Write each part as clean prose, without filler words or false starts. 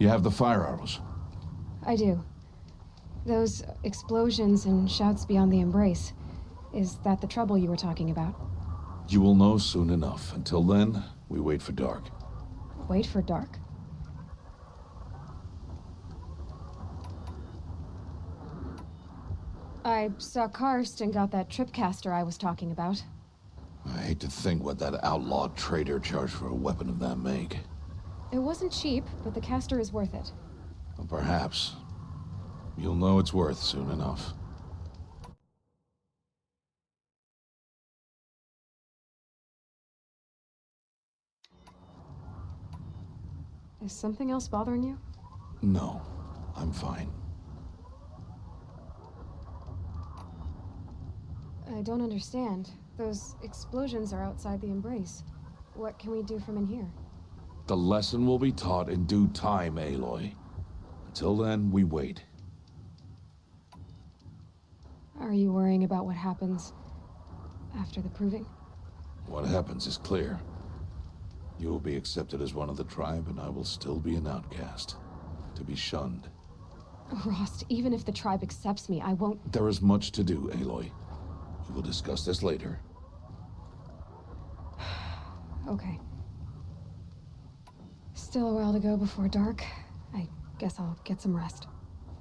You have the fire arrows? I do. Those explosions and shouts beyond the embrace. Is that the trouble you were talking about? You will know soon enough. Until then, we wait for dark. Wait for dark? I saw Karst and got that tripcaster I was talking about. I hate to think what that outlaw trader charged for a weapon of that make. It wasn't cheap, but the caster is worth it. Well, perhaps. You'll know it's worth soon enough. Is something else bothering you? No, I'm fine. I don't understand. Those explosions are outside the embrace. What can we do from in here? The lesson will be taught in due time, Aloy. Until then, we wait. Are you worrying about what happens after the proving? What happens is clear. You will be accepted as one of the tribe, and I will still be an outcast. To be shunned. Rost, even if the tribe accepts me, I won't... There is much to do, Aloy. We will discuss this later. Okay. Still a while to go before dark. I guess I'll get some rest.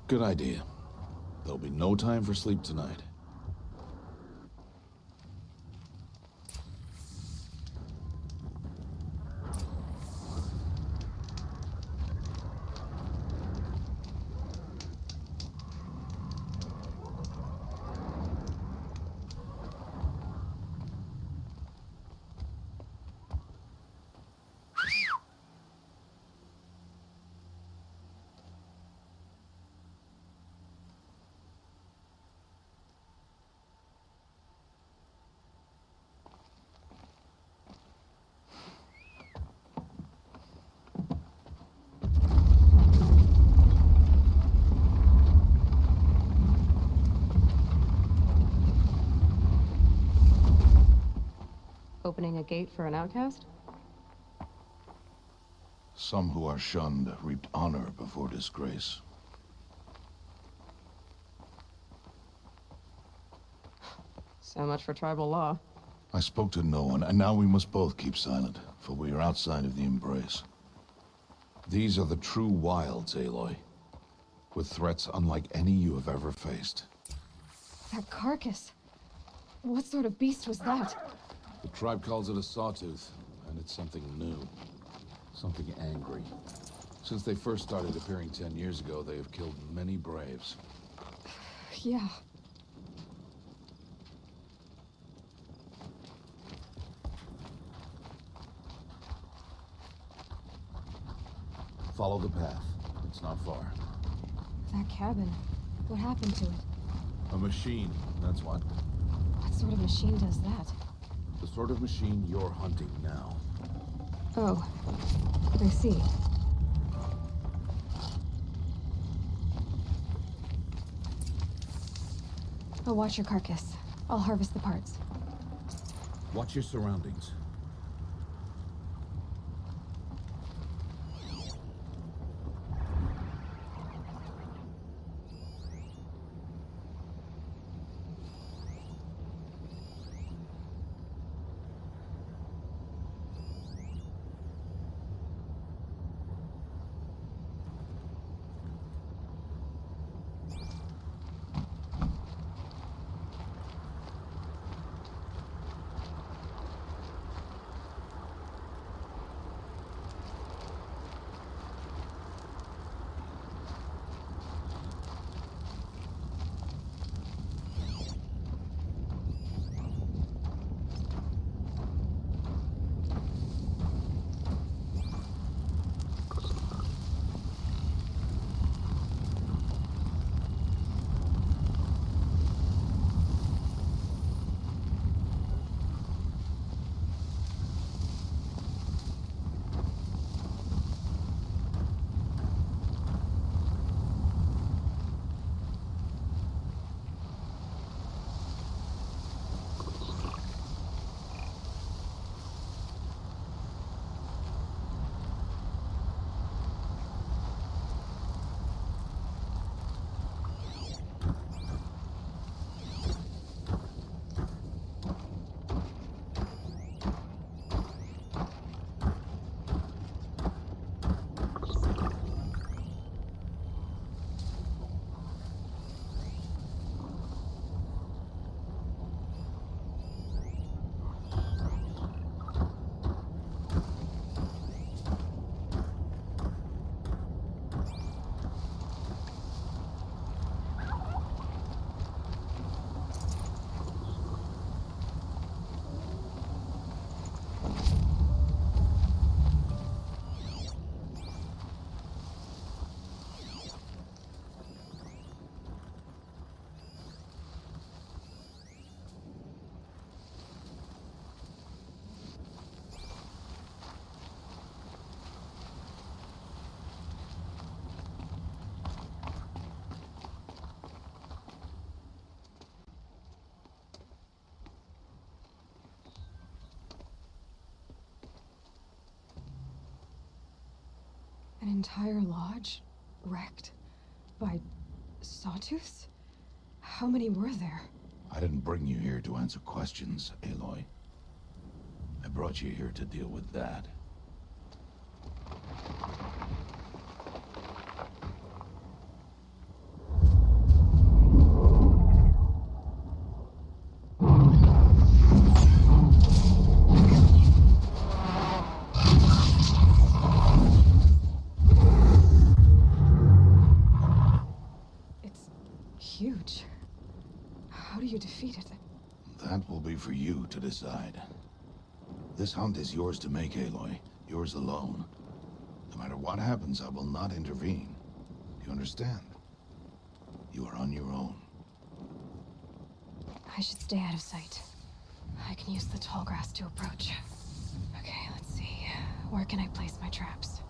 Good idea. There'll be no time for sleep tonight. Opening a gate for an outcast? Some who are shunned reaped honor before disgrace. So much for tribal law. I spoke to no one, and now we must both keep silent, for we are outside of the embrace. These are the true wilds, Aloy, with threats unlike any you have ever faced. That carcass. What sort of beast was that? The tribe calls it a sawtooth, and it's something new. Something angry. Since they first started appearing 10 years ago, they have killed many braves. Yeah. Follow the path. It's not far. That cabin. What happened to it? A machine, that's what. What sort of machine does that? The sort of machine you're hunting now. Oh, I see. I'll watch your carcass. I'll harvest the parts. Watch your surroundings. An entire lodge wrecked by sawtooths? How many were there? I didn't bring you here to answer questions, Aloy. I brought you here to deal with that. It's huge. How do you defeat it? That will be for you to decide. This hunt is yours to make, Aloy. Yours alone. No matter what happens, I will not intervene. You understand? You are on your own. I should stay out of sight. I can use the tall grass to approach. Okay, let's see. Where can I place my traps?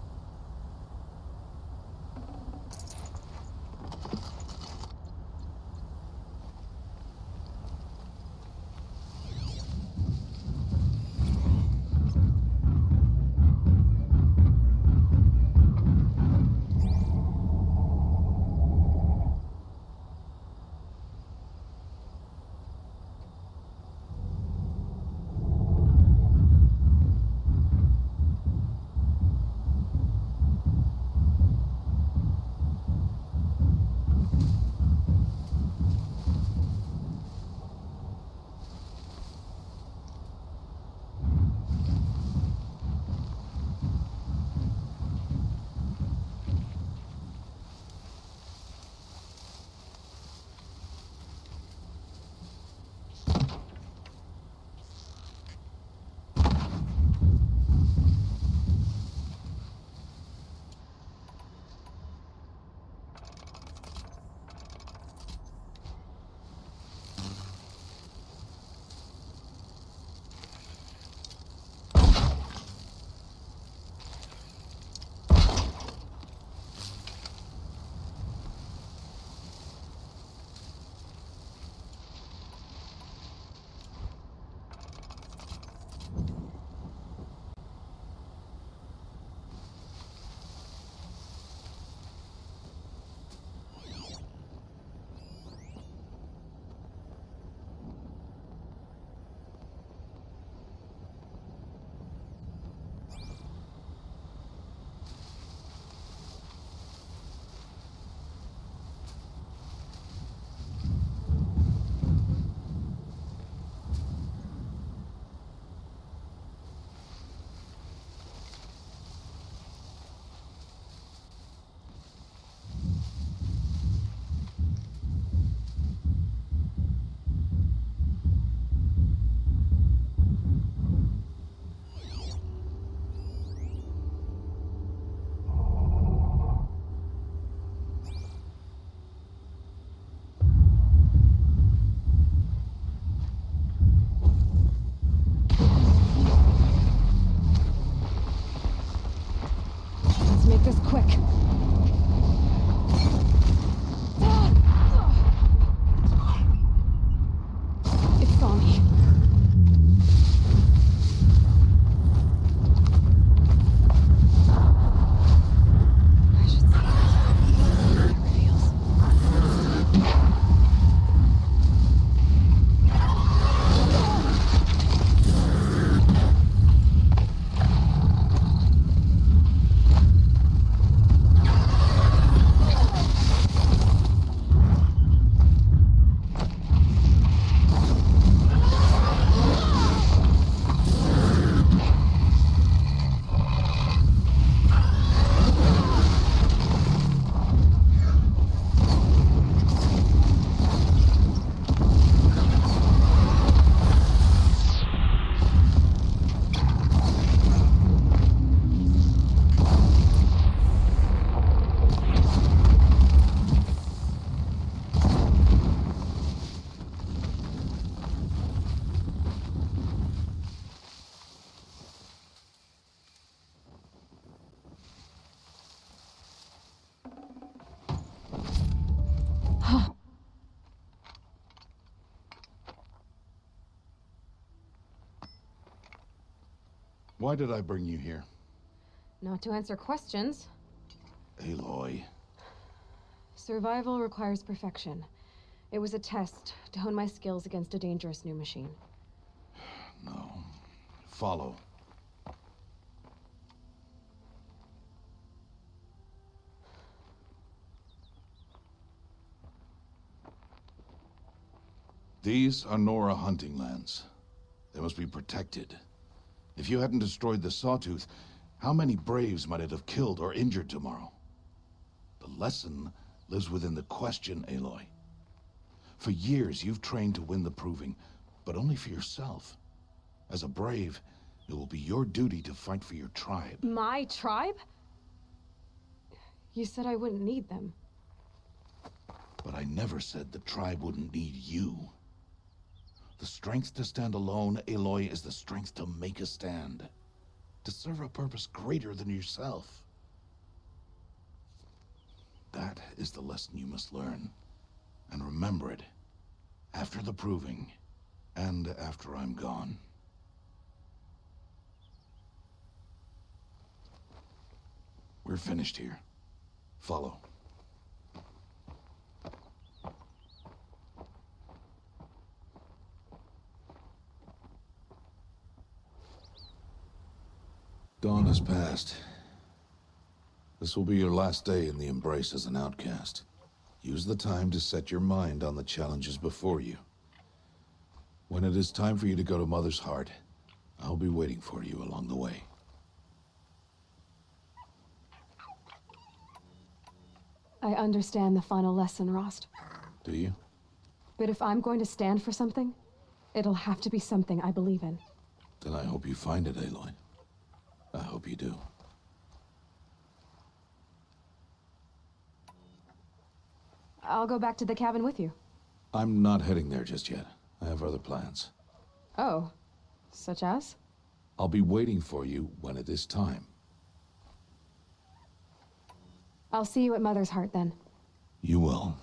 Let's make this quick. It saw me. I should see what it reveals. Why did I bring you here? Not to answer questions. Aloy. Survival requires perfection. It was a test to hone my skills against a dangerous new machine. No. Follow. These are Nora hunting lands. They must be protected. If you hadn't destroyed the Sawtooth, how many Braves might it have killed or injured tomorrow? The lesson lives within the question, Aloy. For years, you've trained to win the Proving, but only for yourself. As a Brave, it will be your duty to fight for your tribe. My tribe? You said I wouldn't need them. But I never said the tribe wouldn't need you. The strength to stand alone, Aloy, is the strength to make a stand. To serve a purpose greater than yourself. That is the lesson you must learn. And remember it. After the Proving. And after I'm gone. We're finished here. Follow. Dawn has passed. This will be your last day in the Embrace as an outcast. Use the time to set your mind on the challenges before you. When it is time for you to go to Mother's Heart, I'll be waiting for you along the way. I understand the final lesson, Rost. Do you? But if I'm going to stand for something, it'll have to be something I believe in. Then I hope you find it, Aloy. I hope you do. I'll go back to the cabin with you. I'm not heading there just yet. I have other plans. Oh, such as? I'll be waiting for you when it is time. I'll see you at Mother's Heart then. You will.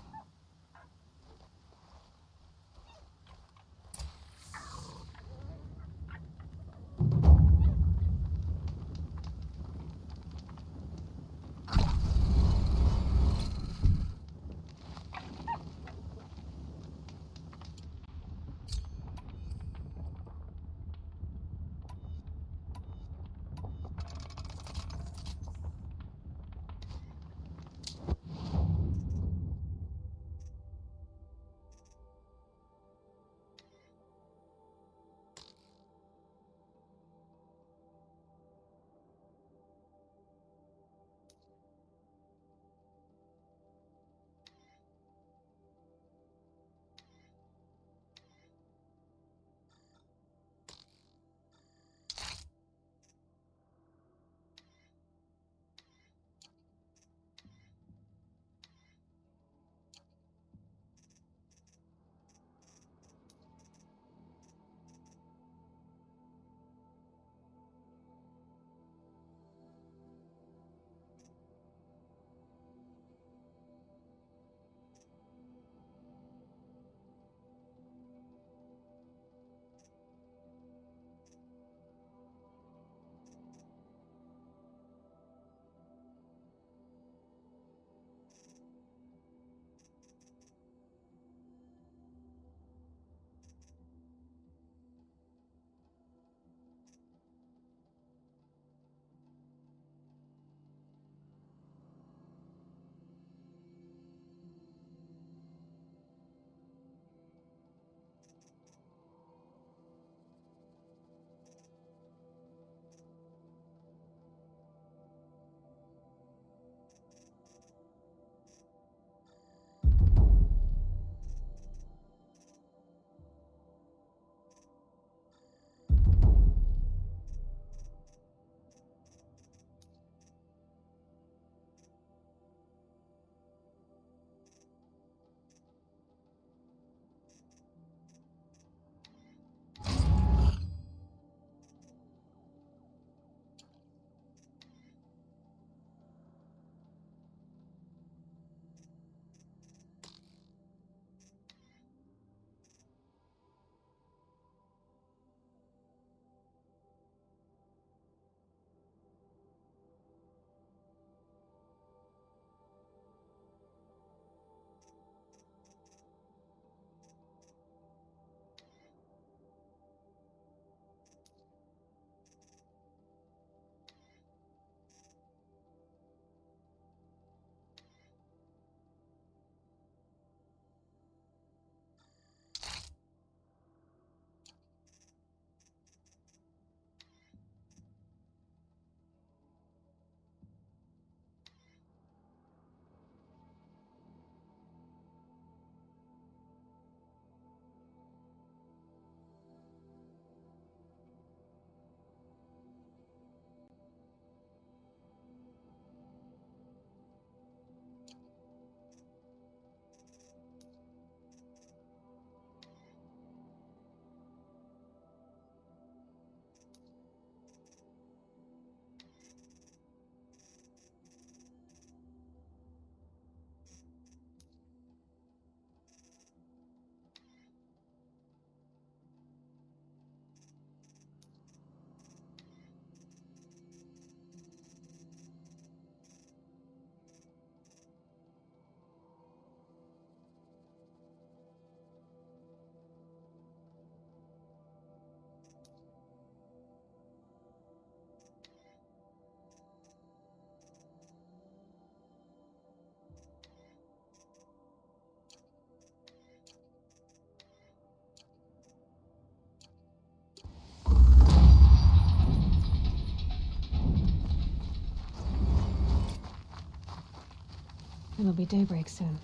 It'll be daybreak soon.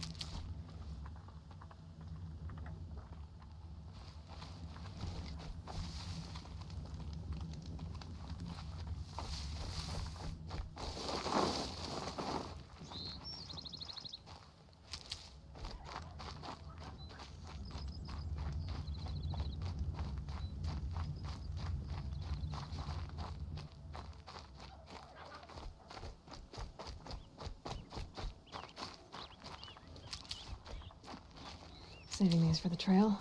Saving these for the trail.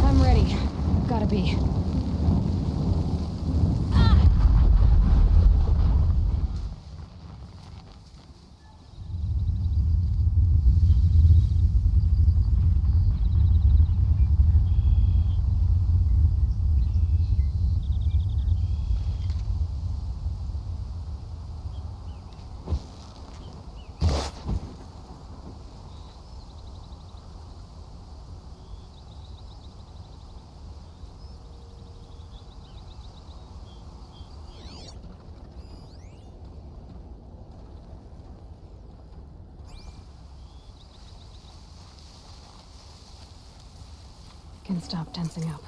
I'm ready. Gotta be. Can stop tensing up.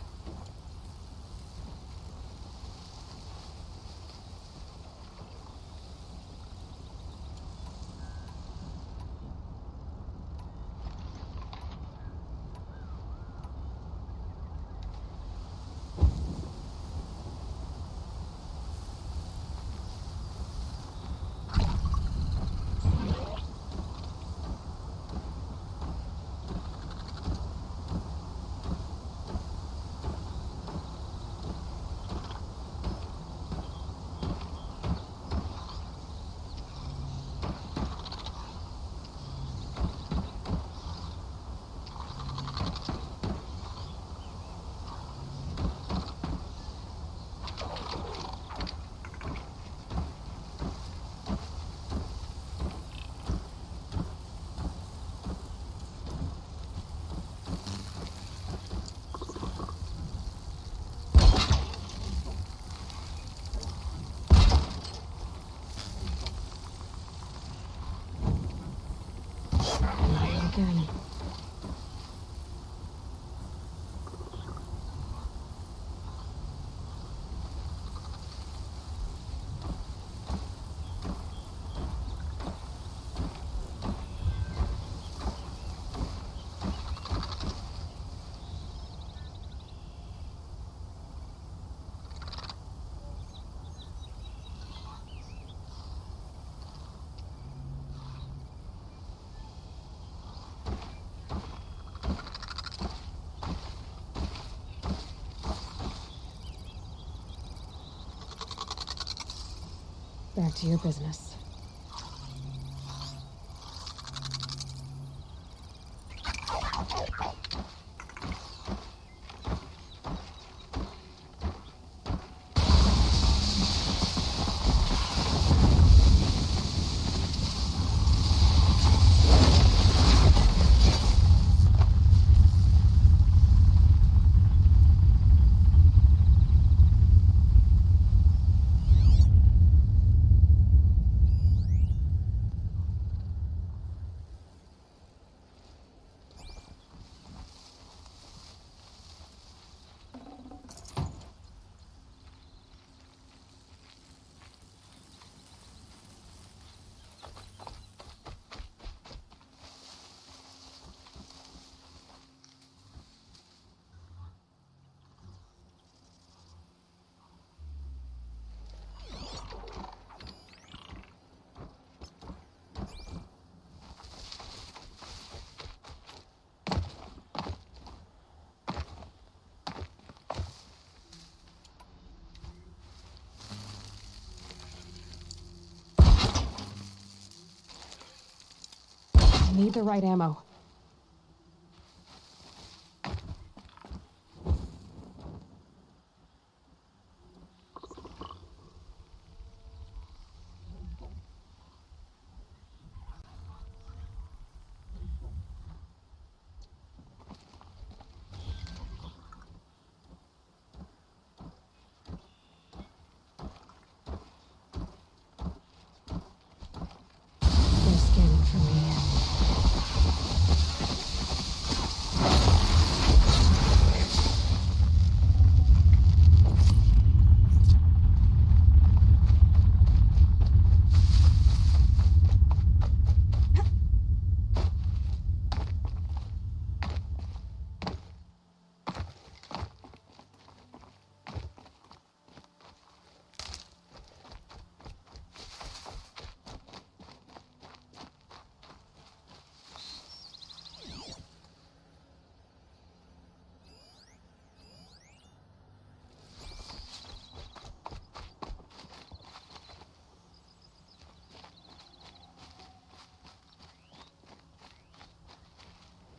Again. Back to your business. Need the right ammo. They're scanning for me.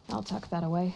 I'll tuck that away.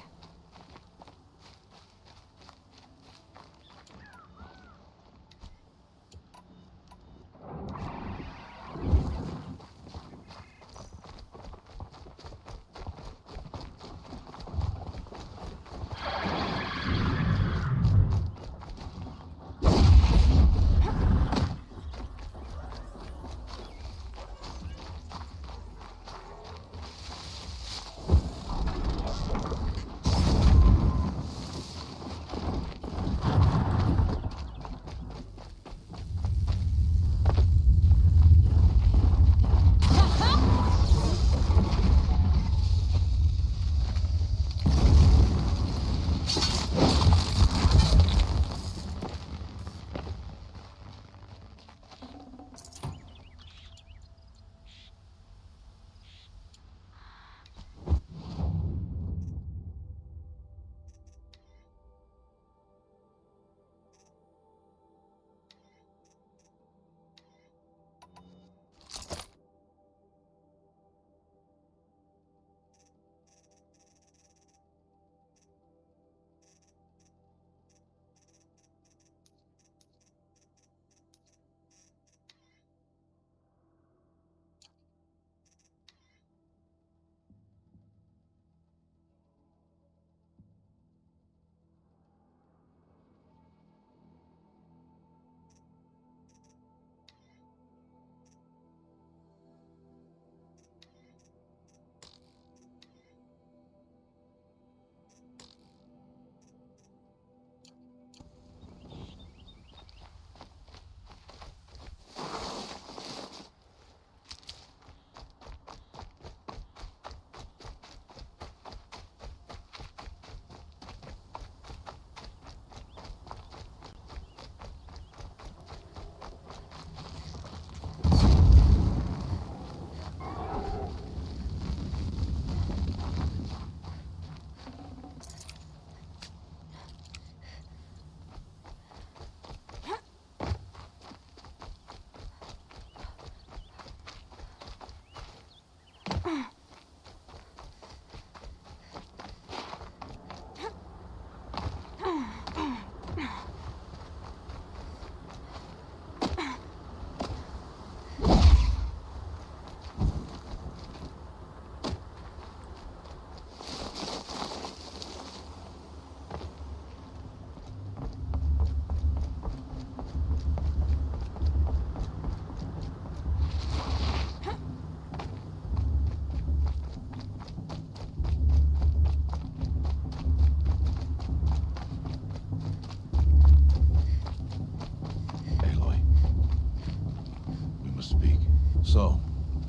So,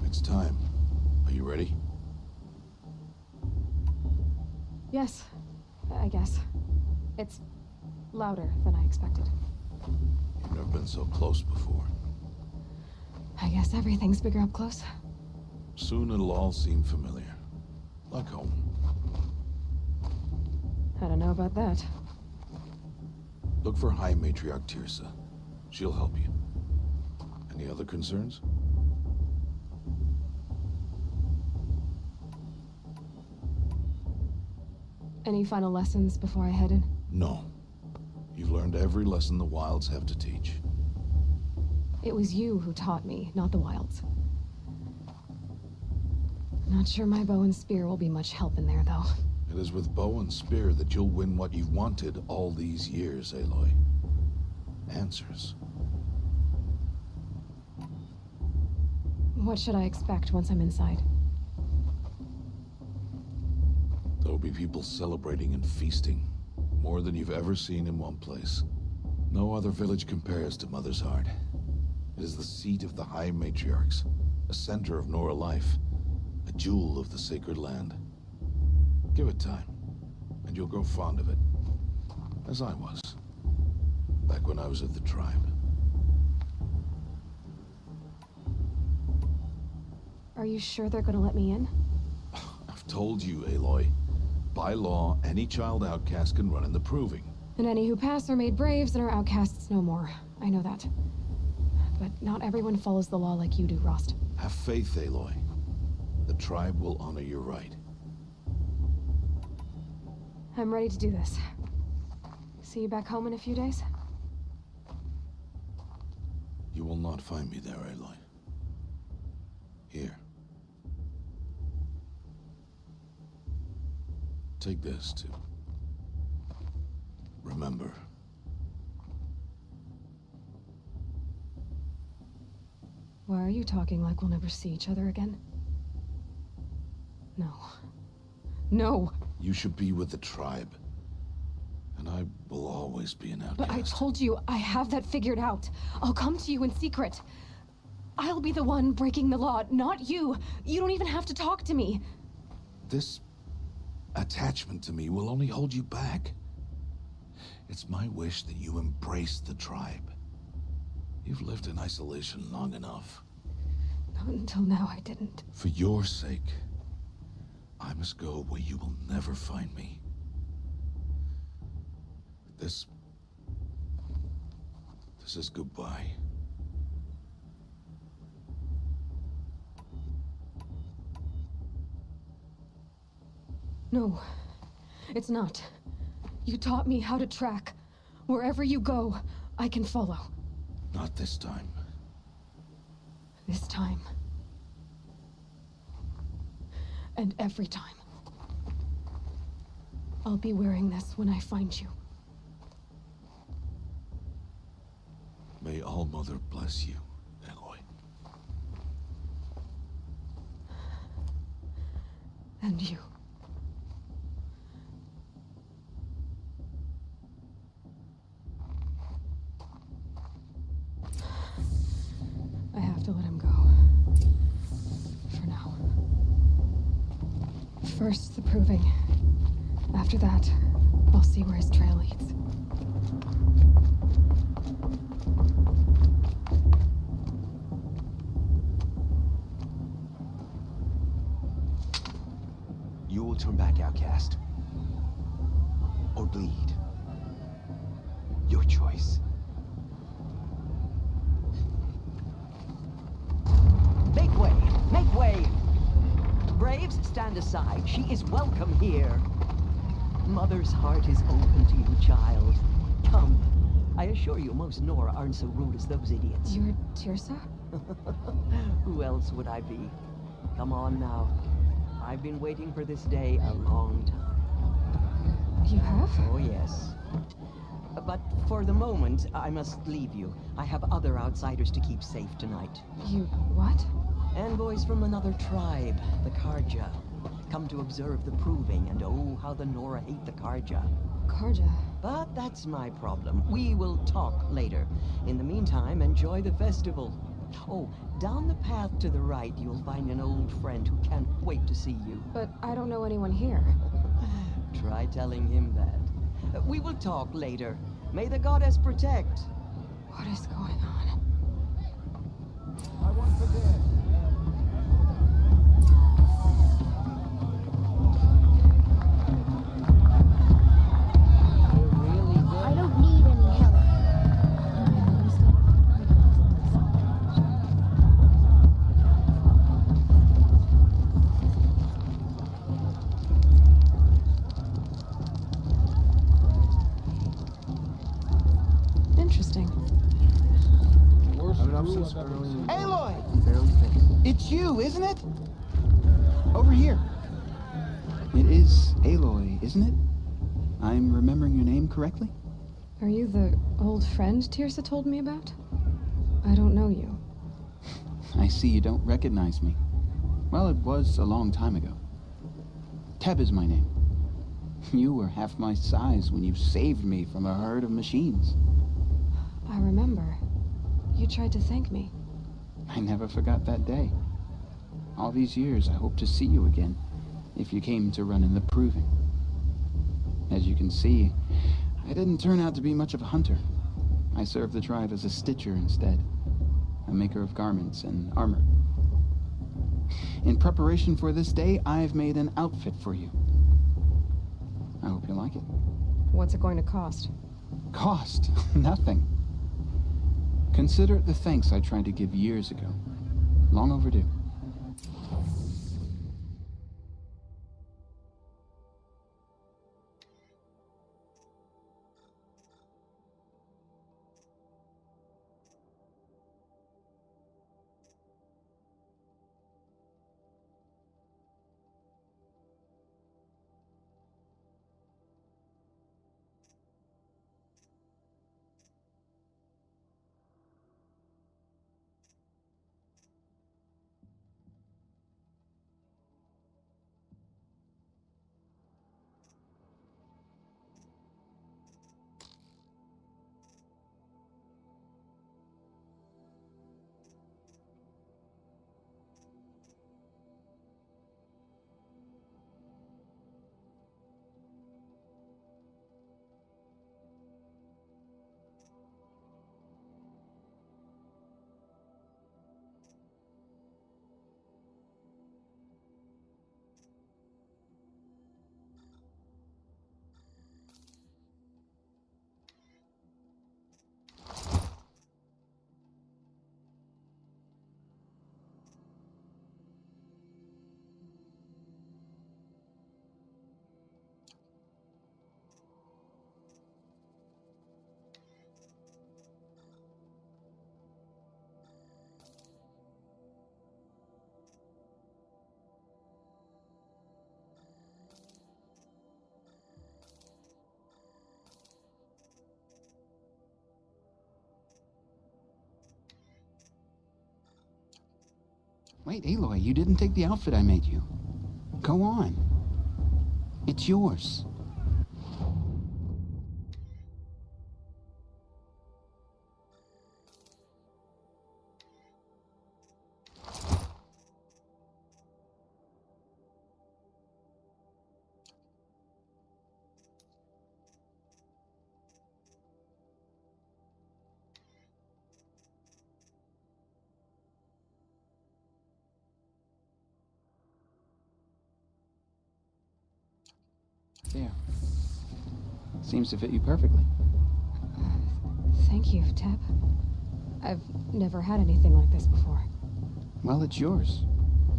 it's time. Are you ready? Yes, I guess. It's louder than I expected. You've never been so close before. I guess everything's bigger up close. Soon it'll all seem familiar. Like home. I don't know about that. Look for High Matriarch Tirsa. She'll help you. Any other concerns? Any final lessons before I head in? No. You've learned every lesson the Wilds have to teach. It was you who taught me, not the Wilds. Not sure my bow and spear will be much help in there, though. It is with bow and spear that you'll win what you've wanted all these years, Aloy. Answers. What should I expect once I'm inside? There'll be people celebrating and feasting. More than you've ever seen in one place. No other village compares to Mother's Heart. It is the seat of the High Matriarchs, a center of Nora life, a jewel of the sacred land. Give it time, and you'll grow fond of it. As I was, back when I was at the tribe. Are you sure they're gonna let me in? I've told you, Aloy. By law, any child outcast can run in the proving. And any who pass are made braves and are outcasts no more. I know that. But not everyone follows the law like you do, Rost. Have faith, Aloy. The tribe will honor your right. I'm ready to do this. See you back home in a few days? You will not find me there, Aloy. Here. Take this, too. Remember. Why are you talking like we'll never see each other again? No. No! You should be with the tribe. And I will always be an outcast. But I told you, I have that figured out. I'll come to you in secret. I'll be the one breaking the law, not you. You don't even have to talk to me. This attachment to me will only hold you back. It's my wish that you embrace the tribe. You've lived in isolation long enough. Not until now, I didn't. For your sake, I must go where you will never find me. This is goodbye. No, it's not. You taught me how to track. Wherever you go, I can follow. Not this time. This time. And every time. I'll be wearing this when I find you. May All-Mother bless you, Aloy. And you. I have to let him go. For now. First, the proving. After that, I'll see where his trail leads. You will turn back, outcast. Or bleed. Your choice. Make way! Make way! Braves, stand aside. She is welcome here. Mother's heart is open to you, child. Come. I assure you, most Nora aren't so rude as those idiots. You're Tirsa? Who else would I be? Come on now. I've been waiting for this day a long time. You have? Oh, yes. But for the moment, I must leave you. I have other outsiders to keep safe tonight. You what? Envoys from another tribe, the Karja. Come to observe the proving, and oh, how the Nora hate the Karja. Karja. But that's my problem. We will talk later. In the meantime, enjoy the festival. Oh, down the path to the right, you'll find an old friend who can't wait to see you. But I don't know anyone here. Try telling him that. We will talk later. May the goddess protect. What is going on? I don't need any help. Interesting. I've been up since early. Aloy! Barely think. It's you, isn't it? Over here. It is Aloy, isn't it? I'm remembering your name correctly? Are you the old friend Tirsa told me about? I don't know you. I see you don't recognize me. Well, it was a long time ago. Teb is my name. You were half my size when you saved me from a herd of machines. I remember. You tried to thank me. I never forgot that day. All these years, I hope to see you again, if you came to run in the Proving. As you can see, I didn't turn out to be much of a hunter. I served the tribe as a stitcher instead, a maker of garments and armor. In preparation for this day, I've made an outfit for you. I hope you like it. What's it going to cost? Cost? Nothing. Consider it the thanks I tried to give years ago. Long overdue. Wait, Aloy, you didn't take the outfit I made you. Go on. It's yours. There. Seems to fit you perfectly. Thank you, Teb. I've never had anything like this before. Well, it's yours.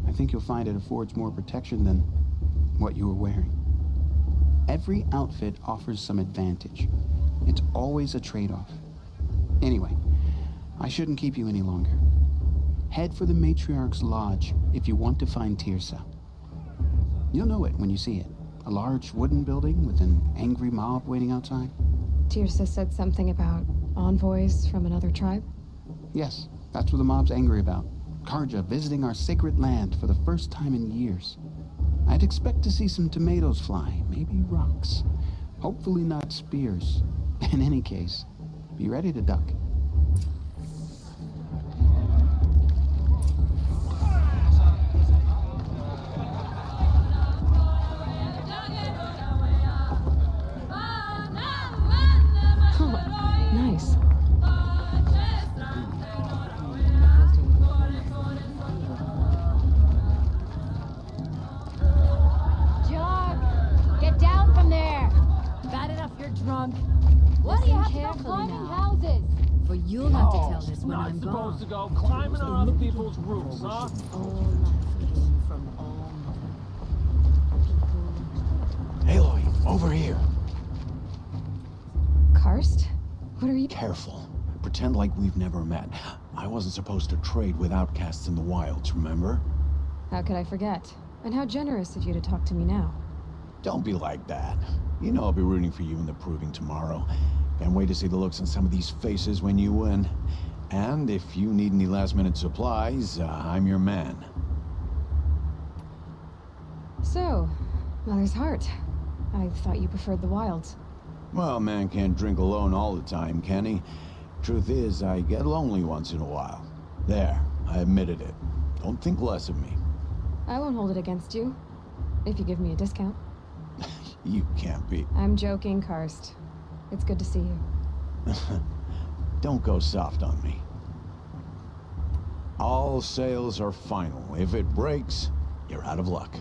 I think you'll find it affords more protection than what you were wearing. Every outfit offers some advantage. It's always a trade-off. Anyway, I shouldn't keep you any longer. Head for the Matriarch's Lodge if you want to find Tirsa. You'll know it when you see it. A large wooden building with an angry mob waiting outside. Tirsa said something about envoys from another tribe? Yes, that's what the mob's angry about. Karja visiting our sacred land for the first time in years. I'd expect to see some tomatoes fly, maybe rocks. Hopefully not spears. In any case, be ready to duck. have to tell this when I'm supposed to gone. go climbing on other people's roofs, huh? All freedom from all Aloy, over here. Karst? What are you... Careful. Pretend like we've never met. I wasn't supposed to trade with outcasts in the wilds, remember? How could I forget? And how generous of you to talk to me now. Don't be like that. You know I'll be rooting for you in the proving tomorrow. Can't wait to see the looks on some of these faces when you win. And if you need any last-minute supplies, I'm your man. So, Mother's Heart. I thought you preferred the wilds. Well, man can't drink alone all the time, can he? Truth is, I get lonely once in a while. There, I admitted it. Don't think less of me. I won't hold it against you. If you give me a discount. You can't be. I'm joking, Karst. It's good to see you. Don't go soft on me. All sales are final. If it breaks, you're out of luck.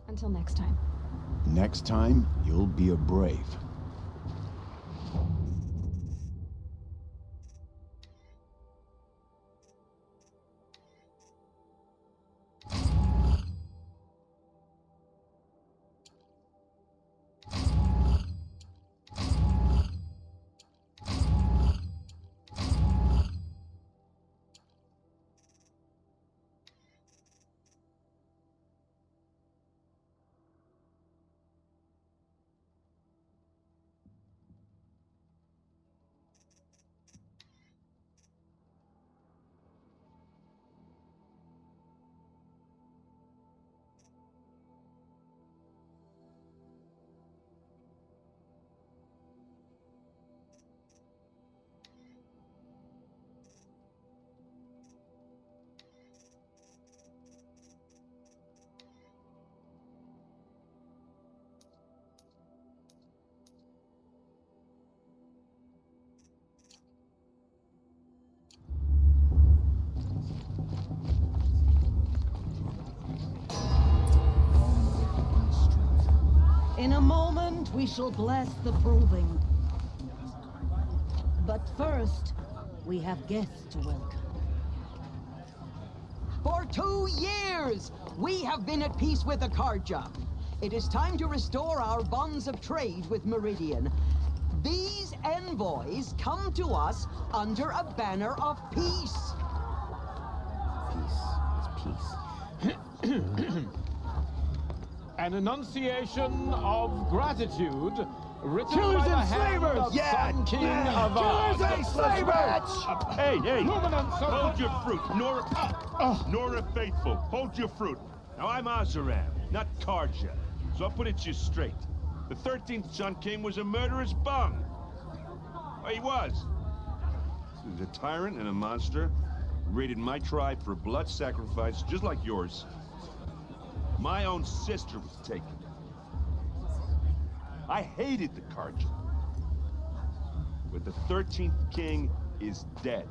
Until next time. Next time, you'll be a brave. In a moment, we shall bless the proving. But first, we have guests to welcome. For 2 years, we have been at peace with the Carja. It is time to restore our bonds of trade with Meridian. These envoys come to us under a banner of peace. Peace. It's peace. An enunciation of gratitude written Killers by the and hand slavers! of Yeah! Sun King Yeah! of Killers Oz. and slavers! Hey, hey! Luminance of Hold your fruit, Nora Faithful. Hold your fruit. Now I'm Azaram, not Karja, so I'll put it to you straight. The 13th Sun King was a murderous bung. Well, he was. He was a tyrant and a monster. Raided my tribe for blood sacrifice, just like yours. My own sister was taken. I hated the Karja. But the 13th king is dead.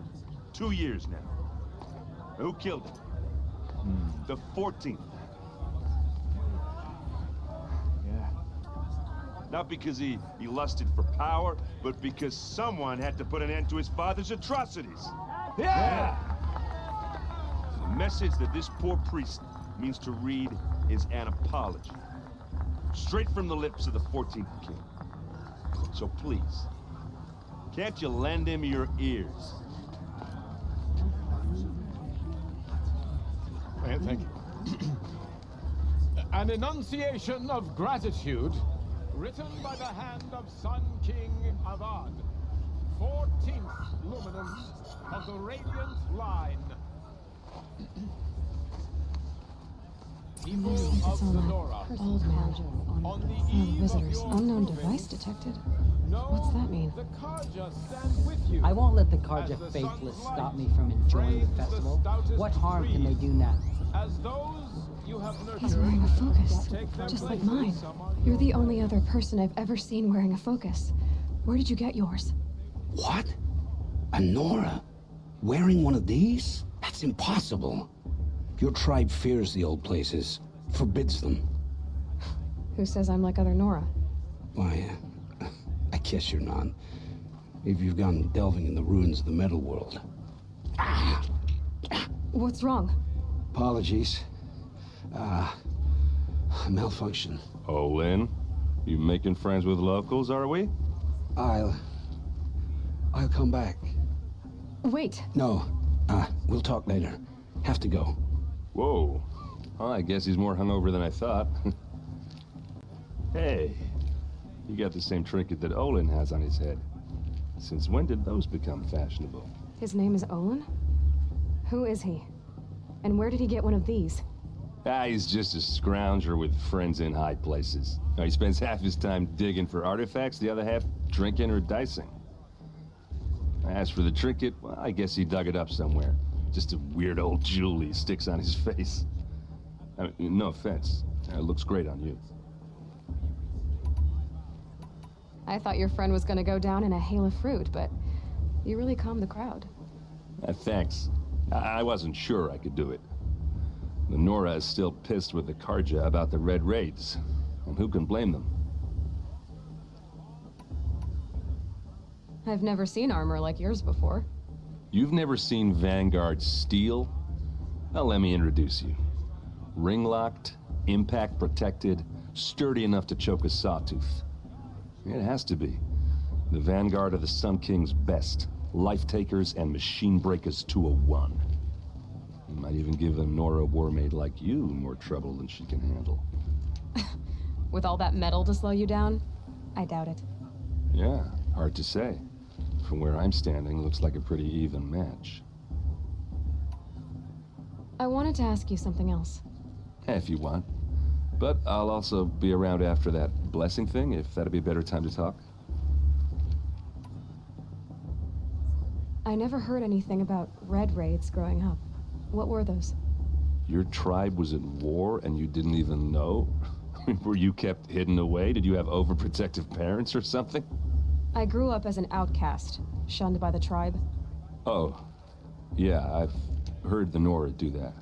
2 years now. Who killed him? The 14th. Yeah. Not because he lusted for power, but because someone had to put an end to his father's atrocities. Yeah! The message that this poor priest means to read is an apology. Straight from the lips of the 14th king. So please, can't you lend him your ears? Thank you. An enunciation of gratitude written by the hand of Sun King Avad, 14th luminance of the Radiant Line. People of the Nora, Old man. on the Oh, eve of visitors. your Unknown proving, device detected. know What's that mean? The Karja stand with you. I won't let the As Karja the faithless sun's stop light me from enjoying the frames the festival. stoutest What harm can they trees. do now? As those you have nurtured, He's wearing a focus, take their just like places. mine. Some are You're the yours. only other person I've ever seen wearing a focus. Where did you get yours? What? A Nora? Wearing one of these? That's impossible. Your tribe fears the old places, forbids them. Who says I'm like other Nora? Why, I guess you're not. If you've gone delving in the ruins of the metal world. What's wrong? Apologies. Malfunction. Oh, Lynn, you making friends with locals, are we? I'll come back. Wait. No, we'll talk later. Have to go. Whoa. Well, I guess he's more hungover than I thought. Hey, you got the same trinket that Olin has on his head. Since when did those become fashionable? His name is Olin? Who is he? And where did he get one of these? He's just a scrounger with friends in high places. He spends half his time digging for artifacts, the other half drinking or dicing. As for the trinket, well, I guess he dug it up somewhere. Just a weird old jewel he sticks on his face. I mean, no offense. It looks great on you. I thought your friend was gonna go down in a hail of fruit, but you really calmed the crowd. Thanks. I wasn't sure I could do it. The Nora is still pissed with the Karja about the Red Raids, and who can blame them? I've never seen armor like yours before. You've never seen Vanguard steel? Well, let me introduce you. Ring-locked, impact-protected, sturdy enough to choke a sawtooth. It has to be. The Vanguard of the Sun King's best. Life-takers and machine breakers to a one. You might even give a Nora warmaid like you more trouble than she can handle. With all that metal to slow you down? I doubt it. Yeah, hard to say. From where I'm standing, looks like a pretty even match. I wanted to ask you something else. If you want. But I'll also be around after that blessing thing, if that'd be a better time to talk. I never heard anything about red raids growing up. What were those? Your tribe was at war and you didn't even know? Were you kept hidden away? Did you have overprotective parents or something? I grew up as an outcast, shunned by the tribe. Oh, yeah, I've heard the Nora do that.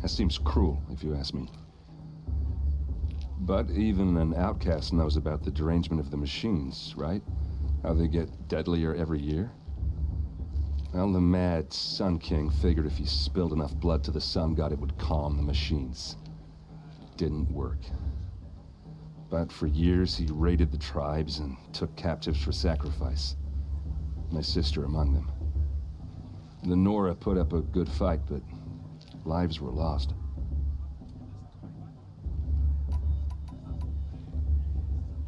That seems cruel, if you ask me. But even an outcast knows about the derangement of the machines, right? How they get deadlier every year? Well, the mad Sun King figured if he spilled enough blood to the Sun God, it would calm the machines. Didn't work. But for years, he raided the tribes and took captives for sacrifice. My sister among them. The Nora put up a good fight, but lives were lost.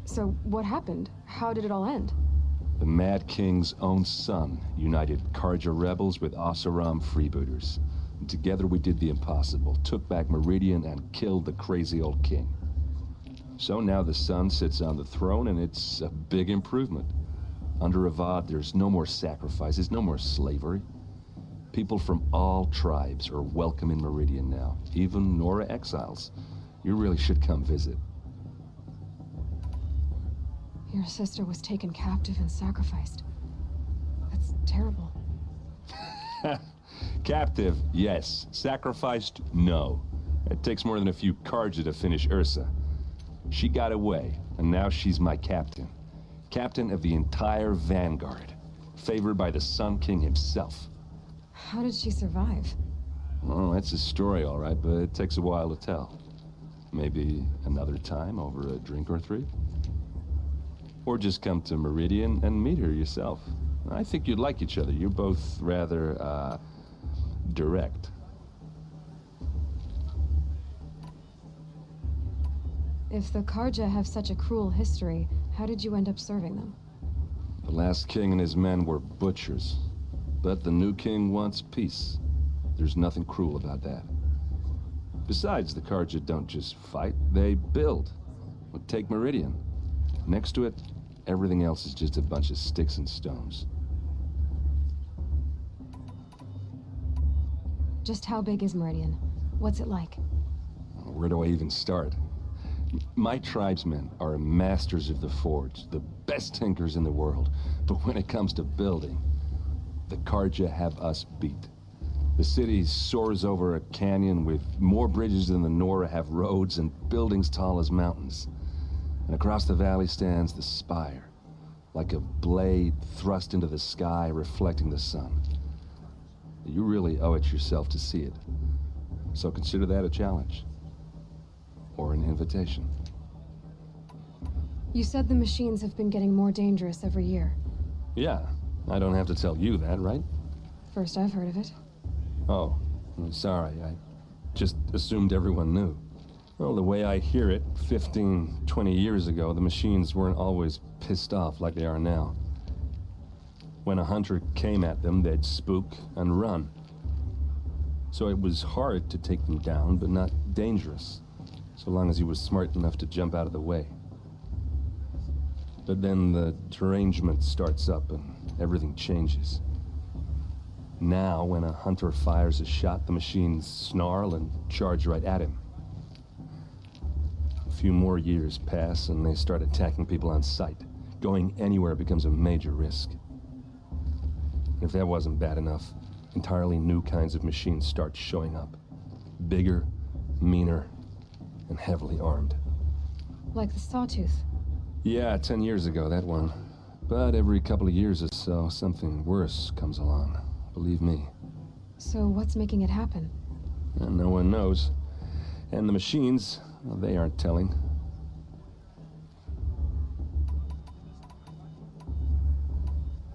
So what happened? How did it all end? The Mad King's own son united Karja rebels with Oseram freebooters. And together we did the impossible, took back Meridian and killed the crazy old king. So now the son sits on the throne and it's a big improvement. Under Avad, there's no more sacrifices, no more slavery. People from all tribes are welcome in Meridian now, even Nora exiles. You really should come visit. Your sister was taken captive and sacrificed. That's terrible. Captive, yes. Sacrificed, no. It takes more than a few Karja to finish Ursa. She got away, and now she's my captain. Captain of the entire Vanguard. Favored by the Sun King himself. How did she survive? Oh, that's a story, all right, but it takes a while to tell. Maybe another time over a drink or three? Or just come to Meridian and meet her yourself. I think you'd like each other. You're both rather, direct. If the Karja have such a cruel history, how did you end up serving them? The last king and his men were butchers. But the new king wants peace. There's nothing cruel about that. Besides, the Karja don't just fight, they build. Well, take Meridian. Next to it, everything else is just a bunch of sticks and stones. Just how big is Meridian? What's it like? Where do I even start? My tribesmen are masters of the forge, the best tinkers in the world. But when it comes to building, the Karja have us beat. The city soars over a canyon with more bridges than the Nora have roads and buildings tall as mountains. And across the valley stands the spire, like a blade thrust into the sky reflecting the sun. You really owe it yourself to see it. So consider that a challenge. Or an invitation. You said the machines have been getting more dangerous every year. Yeah, I don't have to tell you that, right? First I've heard of it. Oh, I'm sorry. I just assumed everyone knew. Well, the way I hear it, 15, 20 years ago, the machines weren't always pissed off like they are now. When a hunter came at them, they'd spook and run. So it was hard to take them down, but not dangerous, so long as he was smart enough to jump out of the way. But then the derangement starts up and everything changes. Now, when a hunter fires a shot, the machines snarl and charge right at him. A few more years pass and they start attacking people on sight. Going anywhere becomes a major risk. If that wasn't bad enough, entirely new kinds of machines start showing up. Bigger, meaner, and heavily armed. Like the Sawtooth. Yeah, 10 years ago, that one. But every couple of years or so, something worse comes along. Believe me. So what's making it happen? And no one knows. And the machines, well, they aren't telling.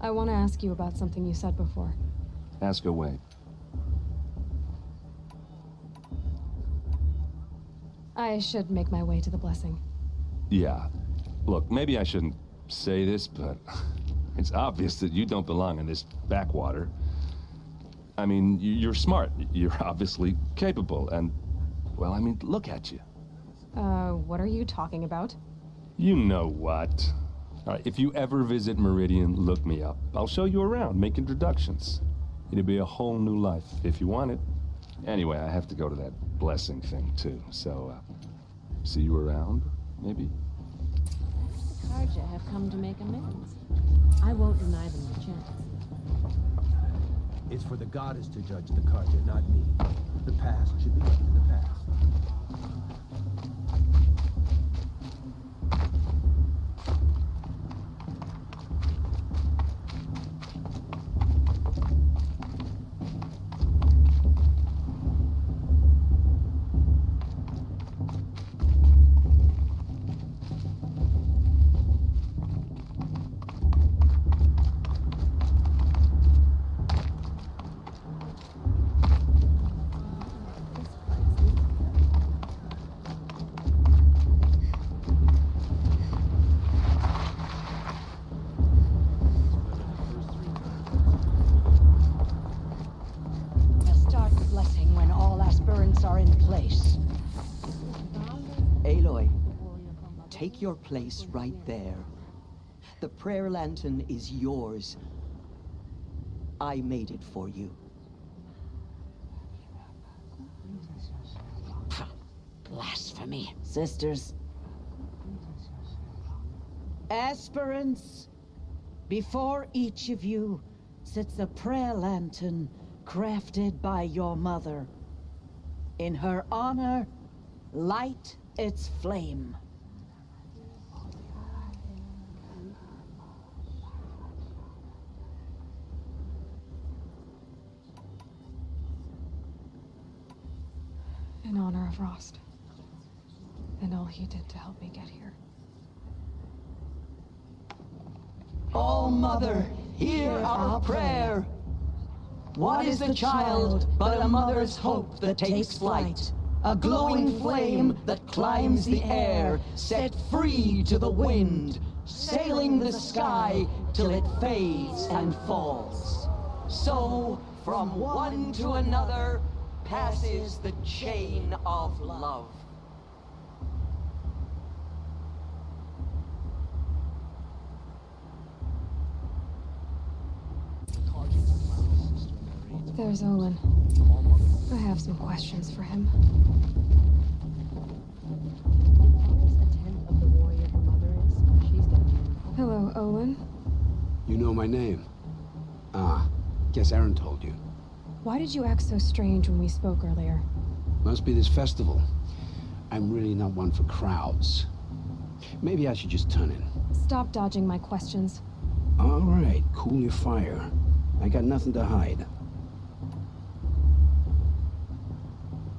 I want to ask you about something you said before. Ask away. I should make my way to the blessing. Yeah. Look, maybe I shouldn't say this, but it's obvious that you don't belong in this backwater. I mean, you're smart. You're obviously capable, and, well, I mean, look at you. What are you talking about? You know what. All right, if you ever visit Meridian, look me up. I'll show you around, make introductions. It'll be a whole new life, if you want it. Anyway, I have to go to that blessing thing, too, so, see you around, maybe? Karja have come to make amends. I won't deny them the chance. It's for the goddess to judge the Karja, not me. The past should be left in the past. Take your place right there. The prayer lantern is yours. I made it for you. Blasphemy. Sisters. Aspirants, before each of you sits a prayer lantern crafted by your mother. In her honor, light its flame. In honor of Rost. And all he did to help me get here. All Mother, hear our prayer. What is the child but a mother's hope that takes flight? A glowing flame that climbs the air, set free to the wind, sailing the sky till it fades and falls. So, from one to another, passes the chain of love. There's Olin. I have some questions for him. Hello, Olin. You know my name? Ah, guess Aaron told you. Why did you act so strange when we spoke earlier? Must be this festival. I'm really not one for crowds. Maybe I should just turn in. Stop dodging my questions. All right, cool your fire. I got nothing to hide.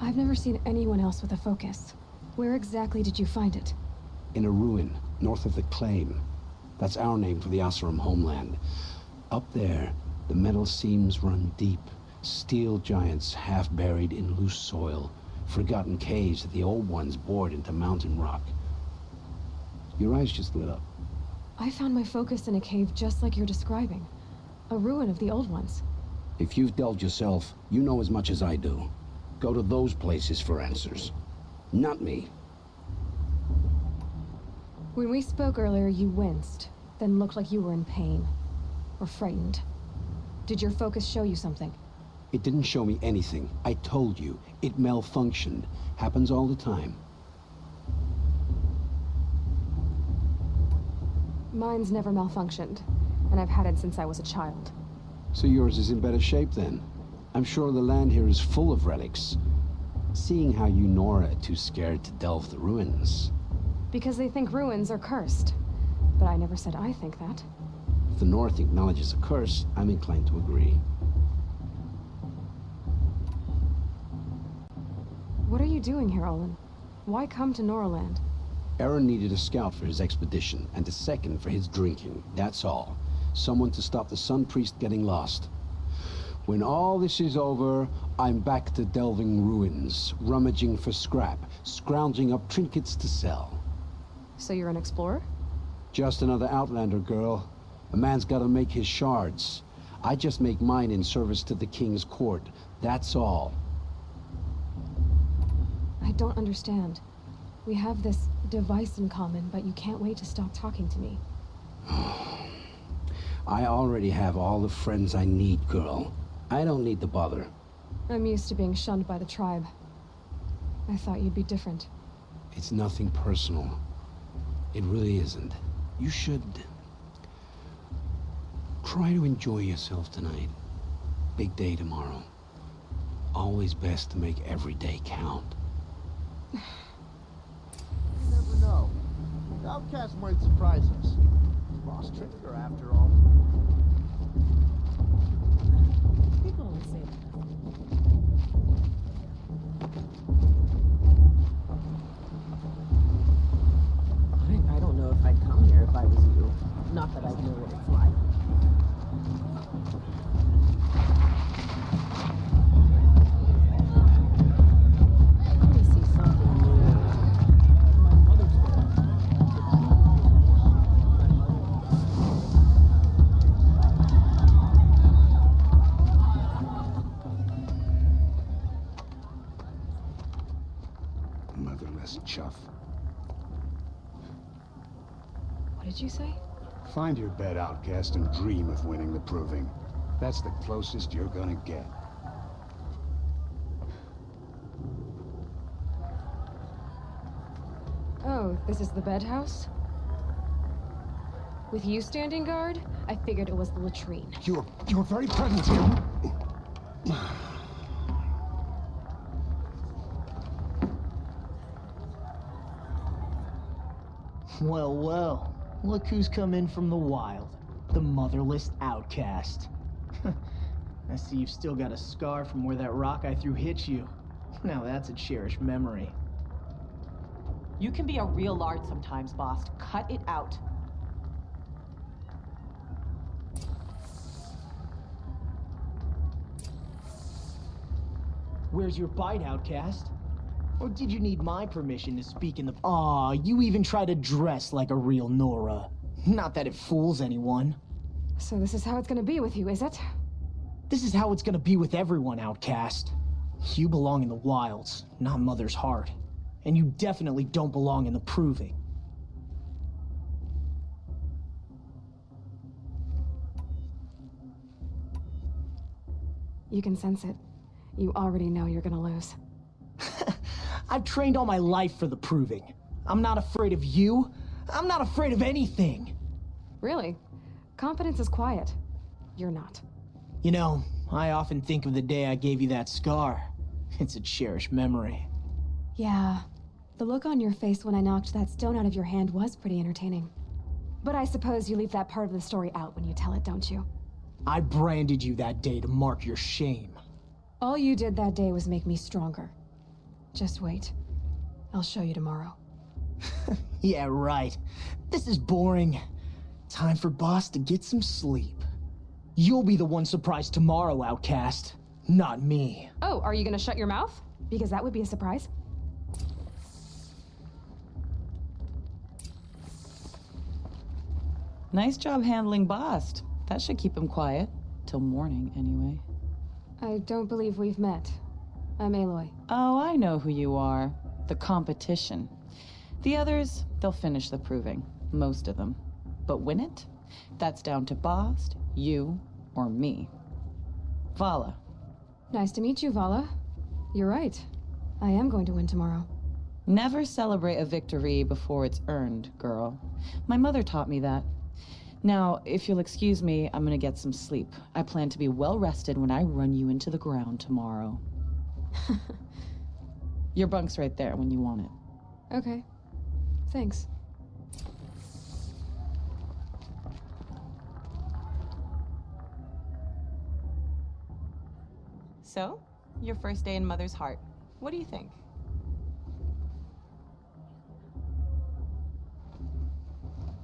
I've never seen anyone else with a focus. Where exactly did you find it? In a ruin, north of the Claim. That's our name for the Asuram homeland. Up there, the metal seams run deep. Steel giants half buried in loose soil. Forgotten caves that the old ones bored into mountain rock. Your eyes just lit up. I found my focus in a cave just like you're describing. A ruin of the old ones. If you've delved yourself, you know as much as I do. Go to those places for answers. Not me. When we spoke earlier, you winced, then looked like you were in pain. Or frightened. Did your focus show you something? It didn't show me anything. I told you. It malfunctioned. Happens all the time. Mine's never malfunctioned, and I've had it since I was a child. So yours is in better shape then. I'm sure the land here is full of relics. Seeing how you Nora are too scared to delve the ruins. Because they think ruins are cursed. But I never said I think that. If the North acknowledges a curse, I'm inclined to agree. What are you doing here, Olin? Why come to Noraland? Aaron needed a scout for his expedition, and a second for his drinking. That's all. Someone to stop the Sun Priest getting lost. When all this is over, I'm back to delving ruins, rummaging for scrap, scrounging up trinkets to sell. So you're an explorer? Just another Outlander girl. A man's gotta make his shards. I just make mine in service to the King's court. That's all. I don't understand. We have this device in common, but you can't wait to stop talking to me. I already have all the friends I need, girl. I don't need the bother. I'm used to being shunned by the tribe. I thought you'd be different. It's nothing personal. It really isn't. You should... try to enjoy yourself tonight. Big day tomorrow. Always best to make every day count. You never know. The outcast might surprise us. Lost Trinker, after all. People always say that. I don't know if I'd come here if I was you. Not that I know what it's like. Let me see something new. My mother's Motherless chuff. What did you say? Find your bed, outcast, and dream of winning the proving. That's the closest you're gonna get. Oh, this is the bed house? With you standing guard, I figured it was the latrine. You're very present here. Well, well. Look who's come in from the wild. The motherless outcast. I see you've still got a scar from where that rock I threw hit you. Now that's a cherished memory. You can be a real lard sometimes, boss. Cut it out. Where's your bite, outcast? Or did you need my permission to speak in the... Aw, you even try to dress like a real Nora. Not that it fools anyone. So this is how it's gonna be with you, is it? This is how it's gonna be with everyone, outcast. You belong in the wilds, not Mother's heart. And you definitely don't belong in the proving. You can sense it. You already know you're gonna lose. I've trained all my life for the proving. I'm not afraid of you. I'm not afraid of anything. Really? Confidence is quiet. You're not. You know, I often think of the day I gave you that scar. It's a cherished memory. Yeah. The look on your face when I knocked that stone out of your hand was pretty entertaining. But I suppose you leave that part of the story out when you tell it, don't you? I branded you that day to mark your shame. All you did that day was make me stronger. Just wait. I'll show you tomorrow. Yeah, right. This is boring. Time for Boss to get some sleep. You'll be the one surprised tomorrow, outcast. Not me. Oh, are you gonna shut your mouth? Because that would be a surprise. Nice job handling Bast. That should keep him quiet. Till morning, anyway. I don't believe we've met. I'm Aloy. Oh, I know who you are. The competition. The others, they'll finish the proving. Most of them. But win it? That's down to Bast, you, or me. Vala. Nice to meet you, Vala. You're right. I am going to win tomorrow. Never celebrate a victory before it's earned, girl. My mother taught me that. Now, if you'll excuse me, I'm gonna get some sleep. I plan to be well rested when I run you into the ground tomorrow. Your bunk's right there when you want it. Okay. Thanks. So, your first day in Mother's heart. What do you think?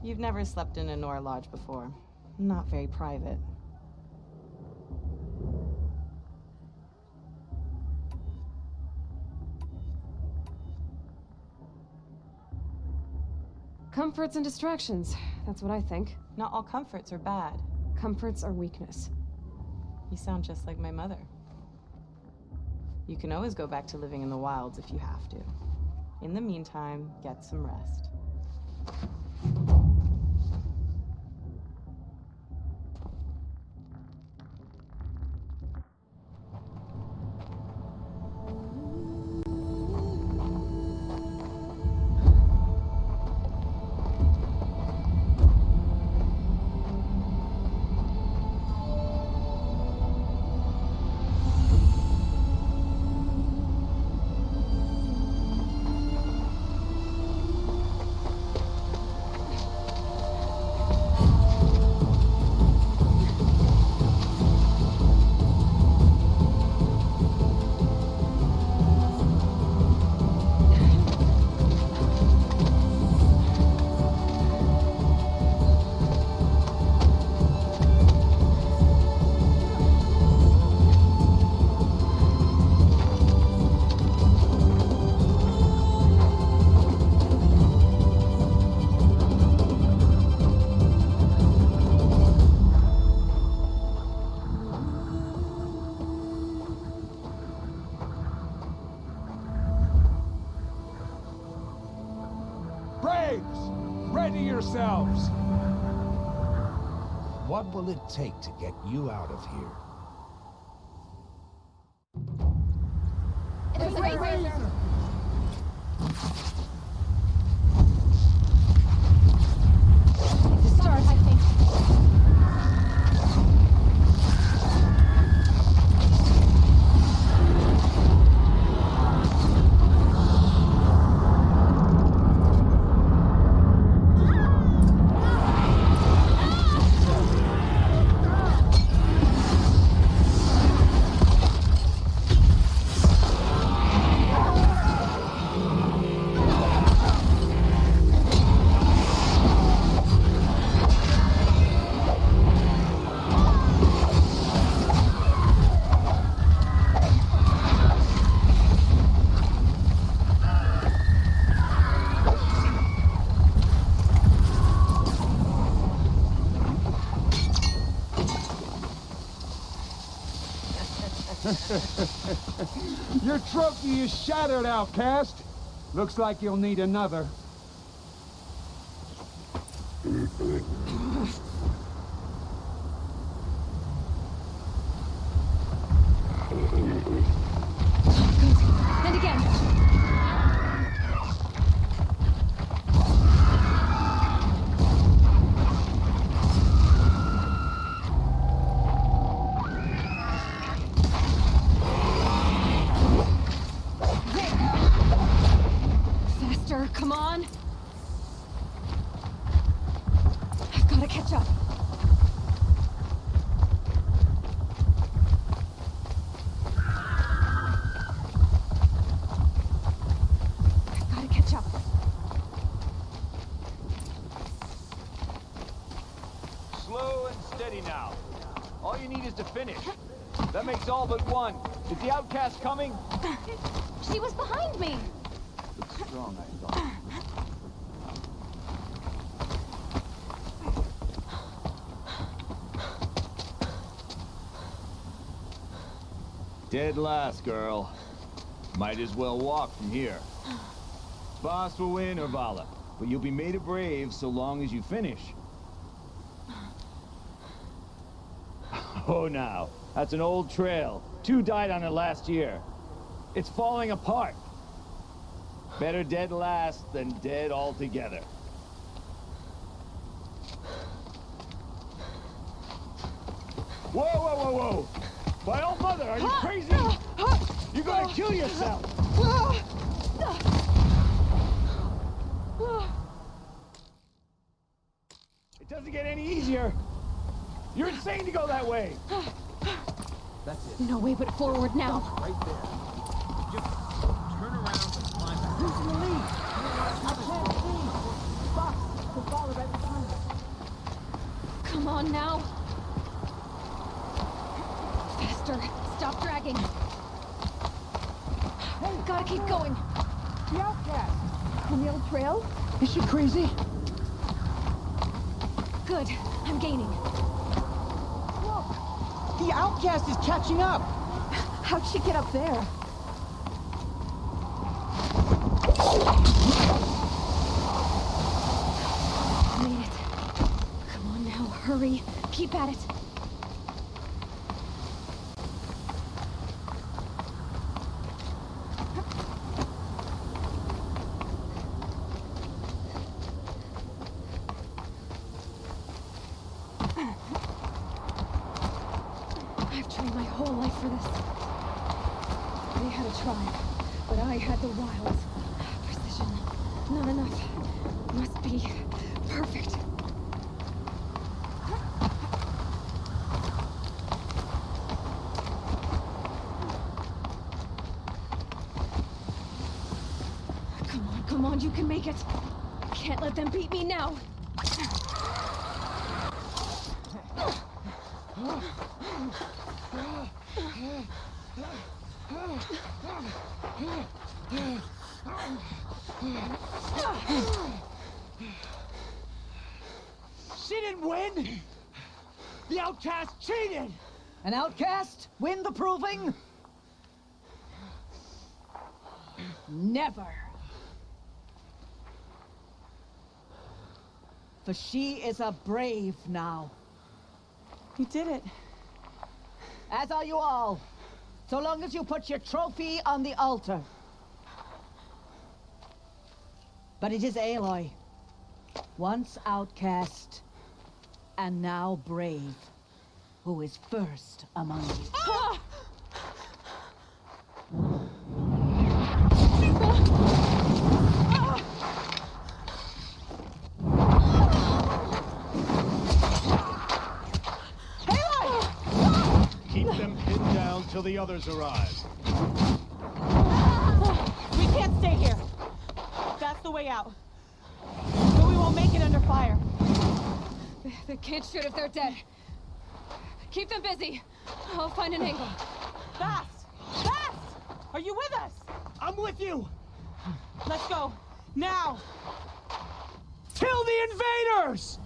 You've never slept in a Nora lodge before. Not very private. Comforts and distractions. That's what I think. Not all comforts are bad. Comforts are weakness. You sound just like my mother. You can always go back to living in the wilds if you have to. In the meantime, get some rest. yourselves! What will it take to get you out of here? Start, I think. Your trophy is shattered, outcast. Looks like you'll need another. And again. Faster, come on. I've got to catch up. Slow and steady now. All you need is to finish. That makes all but one. Is the outcast coming? She was behind me. Looks strong, I thought. Dead last, girl. Might as well walk from here. Boss will win, Urvala, but you'll be made a brave so long as you finish. Oh, now, that's an old trail. 2 died on it last year. It's falling apart. Better dead last than dead altogether. Whoa, whoa, whoa, whoa! My old mother, are you crazy? You're gonna kill yourself! It doesn't get any easier. You're insane to go that way. That's it. No way but forward now. Right there. Just turn around and climb back. Who's in the lead? I can't see. Box, the ball right behind us. Come on now. Faster. Stop dragging. Hey, gotta keep going. The outcast. On the old trail? Is she crazy? Good. I'm gaining. The outcast is catching up! How'd she get up there? Made it. Come on now, hurry. Keep at it. I've trained my whole life for this. They had a tribe, but I had the wilds. Precision. Not enough. Must be perfect. Come on, you can make it. Can't let them beat me now. She didn't win! The outcast cheated! An outcast? Win the proving? Never. For she is a brave now. You did it. As are you all. So long as you put your trophy on the altar. But it is Aloy. Once outcast, and now brave, who is first among you. Ah! Keep them pinned down till the others arrive. We can't stay here. That's the way out. But we won't make it under fire. They can't shoot if they're dead. Keep them busy. I'll find an angle. Fast! Fast! Are you with us? I'm with you! Let's go. Now! Kill the invaders!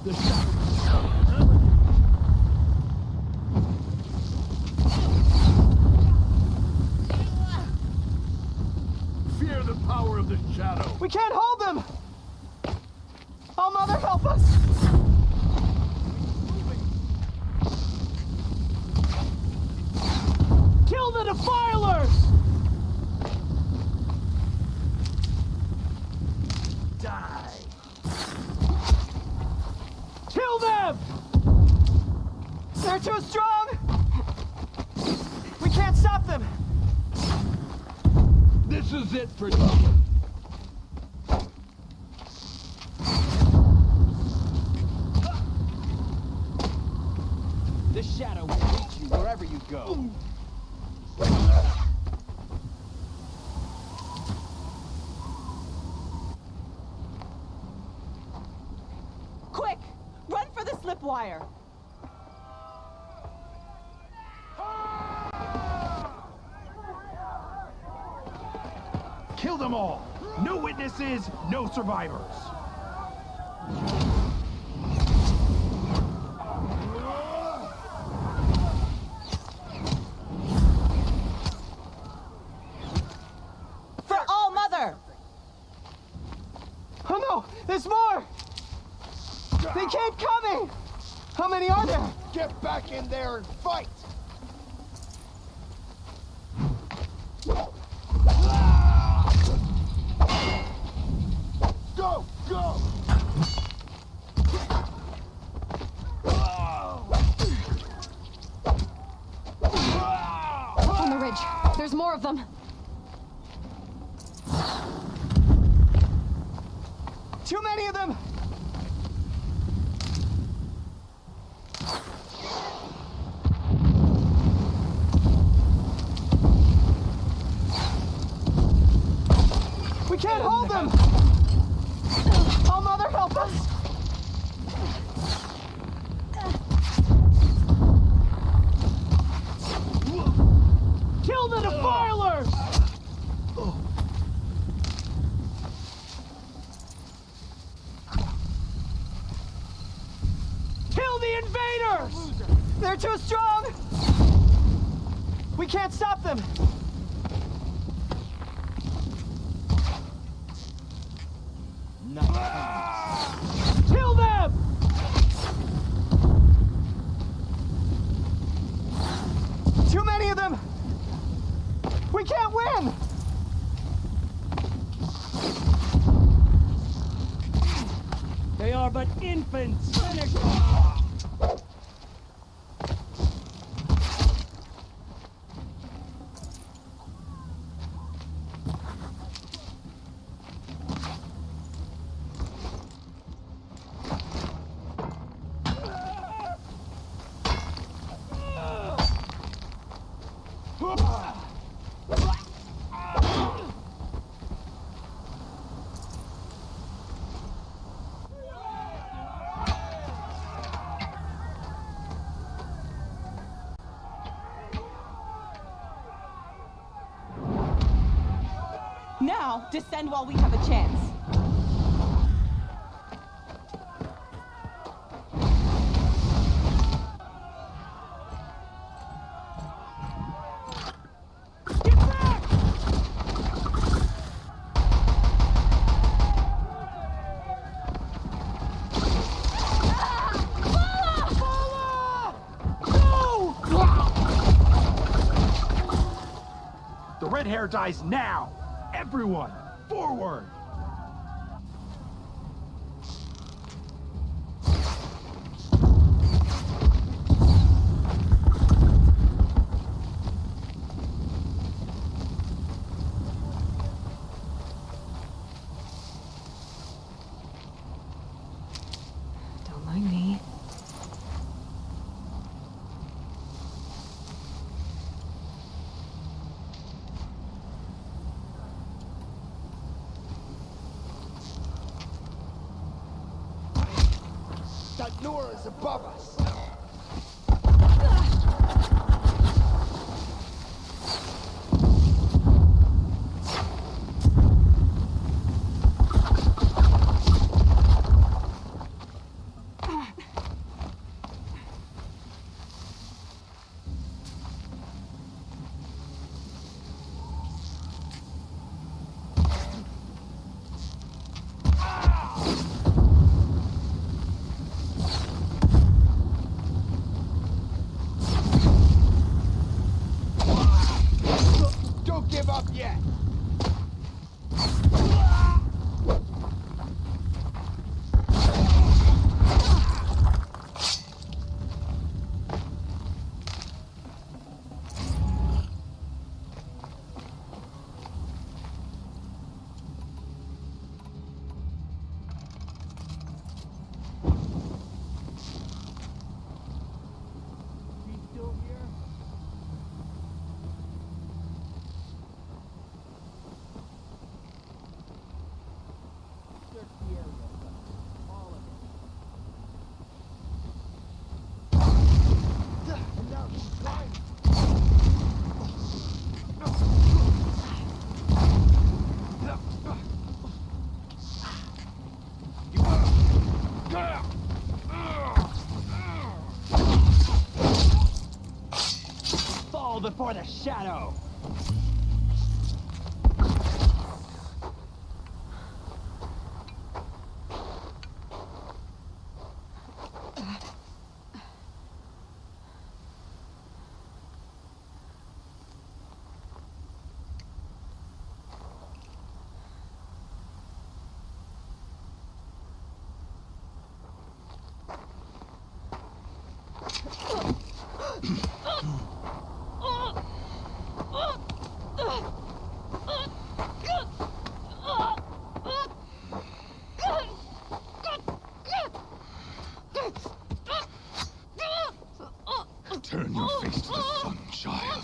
The shadow. Fear the power of the shadow. We can't hold them! Oh, Mother, help us! Kill the defilers! Die. Kill them! They're too strong! We can't stop them! This is it for The shadow will reach you wherever you go. Quick! Run for the slipwire! Kill them all! No witnesses, no survivors! For All Mother! Oh no! There's more! They keep coming! How many are there? Get back in there and fight! Go! Go! On the ridge. There's more of them. Too many of them! We can't hold them! Oh, Mother, help us! Kill the defilers! Kill the invaders! They're too strong! We can't stop them! Kill them! Too many of them! We can't win! They are but infants! Finish Now, descend while we have a chance. The red hair dies now! Everyone, forward! Don't mind me. That Nora is above us! Fall before the shadow! Turn your face to the sun, child.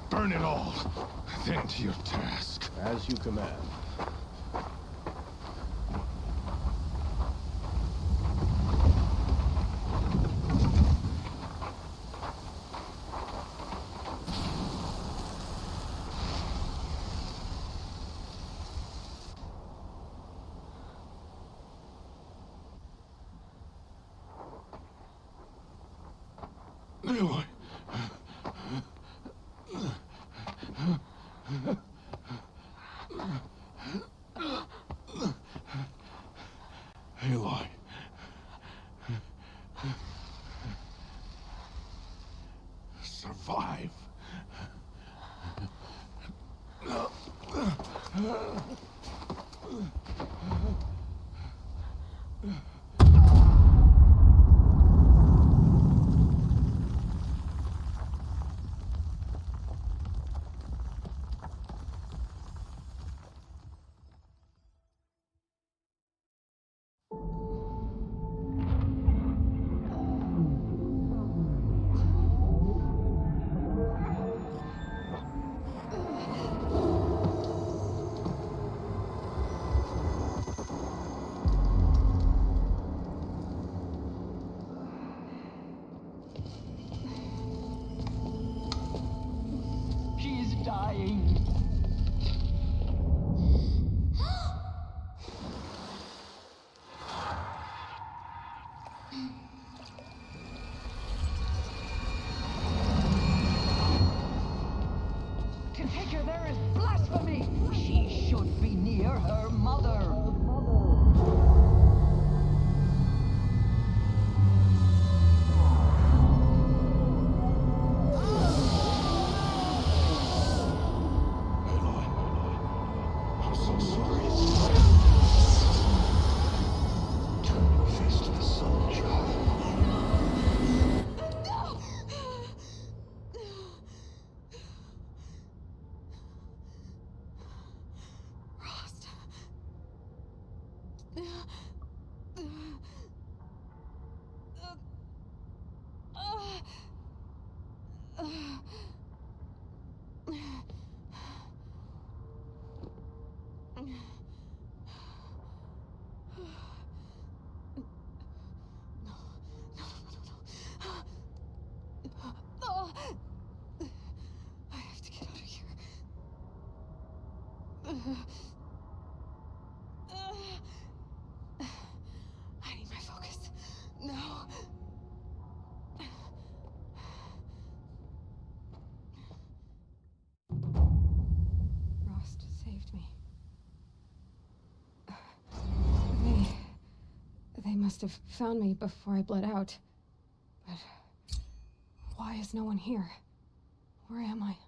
Burn it all, then to your task. As you command. Aloy. Aloy. Survive. She's dying. To take her there is blasphemy. She should be near her mother. I'm so sorry. Turn your face to the sun, child. Rost. I have to get out of here. I need my focus. No. Rost saved me. They must have found me before I bled out. But why is no one here? Where am I?